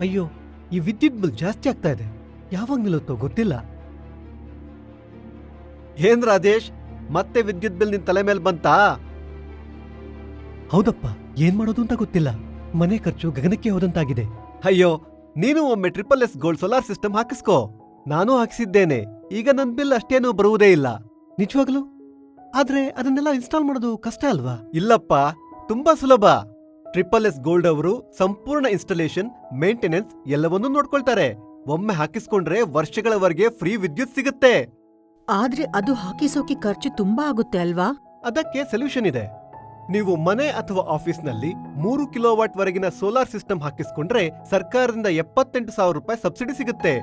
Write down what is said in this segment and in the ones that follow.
ಅಯ್ಯೋ, ಈ ವಿದ್ಯುತ್ ಬಿಲ್ ಜಾಸ್ತಿ ಆಗ್ತಾ ಇದೆ. ಯಾವಾಗ ನಿಲ್ಲುತ್ತೋ ಗೊತ್ತಿಲ್ಲ. ಏನ್ ರಾಜೇಶ್, ಮತ್ತೆ ವಿದ್ಯುತ್ ಬಿಲ್ ನಿನ್ ತಲೆ ಮೇಲೆ ಬಂತಾ? ಹೌದಪ್ಪ, ಏನ್ ಮಾಡೋದು ಅಂತ ಗೊತ್ತಿಲ್ಲ. ಮನೆ ಖರ್ಚು ಗಗನಕ್ಕೆ ಹೋದಂತಾಗಿದೆ. ಅಯ್ಯೋ, ನೀನು ಒಮ್ಮೆ SSS ಗೋಲ್ಡ್ ಸೋಲಾರ್ ಸಿಸ್ಟಮ್ ಹಾಕಿಸ್ಕೋ. ನಾನು ಹಾಕಿಸಿದ್ದೇನೆ. ಈಗ ನನ್ ಬಿಲ್ ಅಷ್ಟೇನೂ ಬರುವುದೇ ಇಲ್ಲ. ನಿಜವಾಗ್ಲು? ಆದ್ರೆ ಅದನ್ನೆಲ್ಲ ಇನ್ಸ್ಟಾಲ್ ಮಾಡೋದು ಕಷ್ಟ ಅಲ್ವಾ? ಇಲ್ಲಪ್ಪ, ತುಂಬಾ ಸುಲಭ. SSS ಗೋಲ್ಡ್ ಅವರು ಸಂಪೂರ್ಣ ಇನ್ಸ್ಟಾಲೇಷನ್, ಮೇಂಟೆನೆನ್ಸ್ ಎಲ್ಲವನ್ನೂ ನೋಡ್ಕೊಳ್ತಾರೆ. ಒಮ್ಮೆ ಹಾಕಿಸ್ಕೊಂಡ್ರೆ ವರ್ಷಗಳವರೆಗೆ ಫ್ರೀ ವಿದ್ಯುತ್ ಸಿಗುತ್ತೆ. ಆದ್ರೆ ಅದು ಹಾಕಿಸೋಕೆ ಖರ್ಚು ತುಂಬಾ ಆಗುತ್ತೆ ಅಲ್ವಾ? ಅದಕ್ಕೆ ಸೊಲ್ಯೂಷನ್ ಇದೆ. ನೀವು ಮನೆ ಅಥವಾ ಆಫೀಸ್ನಲ್ಲಿ 3 ಕಿಲೋವಾಟ್ ವರೆಗಿನ ಸೋಲಾರ್ ಸಿಸ್ಟಮ್ ಹಾಕಿಸ್ಕೊಂಡ್ರೆ ಸರ್ಕಾರದಿಂದ 78,000 ರೂಪಾಯಿ ಸಬ್ಸಿಡಿ ಸಿಗುತ್ತೆ.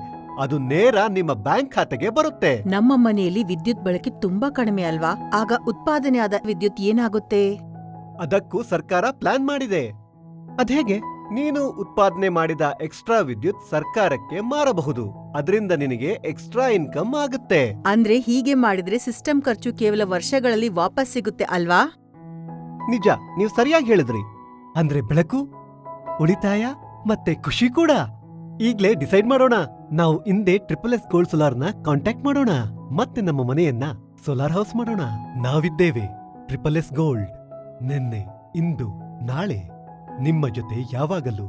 ಅದು ನೇರ ನಿಮ್ಮ ಬ್ಯಾಂಕ್ ಖಾತೆಗೆ ಬರುತ್ತೆ. ನಮ್ಮ ಮನೆಯಲ್ಲಿ ವಿದ್ಯುತ್ ಬಳಕೆ ತುಂಬಾ ಕಡಿಮೆ ಅಲ್ವಾ? ಆಗ ಉತ್ಪಾದನೆ ಆದ ವಿದ್ಯುತ್ ಏನಾಗುತ್ತೆ? ಅದಕ್ಕೂ ಸರ್ಕಾರ ಪ್ಲಾನ್ ಮಾಡಿದೆ. ಅದ್ಹೇಗೆ? ನೀನು ಉತ್ಪಾದನೆ ಮಾಡಿದ ಎಕ್ಸ್ಟ್ರಾ ವಿದ್ಯುತ್ ಸರ್ಕಾರಕ್ಕೆ ಮಾರಬಹುದು. ಅದರಿಂದ ನಿನಗೆ ಎಕ್ಸ್ಟ್ರಾ ಇನ್ಕಮ್ ಆಗುತ್ತೆ. ಅಂದ್ರೆ ಹೀಗೆ ಮಾಡಿದ್ರೆ ಸಿಸ್ಟಮ್ ಖರ್ಚು ಕೇವಲ ವರ್ಷಗಳಲ್ಲಿ ವಾಪಸ್ ಸಿಗುತ್ತೆ ಅಲ್ವಾ? ನಿಜ, ನೀವು ಸರಿಯಾಗಿ ಹೇಳಿದ್ರಿ. ಅಂದ್ರೆ ಬೆಳಕು, ಉಳಿತಾಯ ಮತ್ತೆ ಖುಷಿ ಕೂಡ. ಈಗ್ಲೇ ಡಿಸೈಡ್ ಮಾಡೋಣ. ನಾವು ಇಂದೇ SSS ಗೋಲ್ಡ್ ಸೋಲಾರ್ನ ಕಾಂಟ್ಯಾಕ್ಟ್ ಮಾಡೋಣ. ಮತ್ತೆ ನಮ್ಮ ಮನೆಯನ್ನ ಸೋಲಾರ್ ಹೌಸ್ ಮಾಡೋಣ. ನಾವಿದ್ದೇವೆ SSS ಗೋಲ್ಡ್. ನೆನ್ನೆ, ಇಂದು, ನಾಳೆ ನಿಮ್ಮ ಜೊತೆ ಯಾವಾಗಲೂ.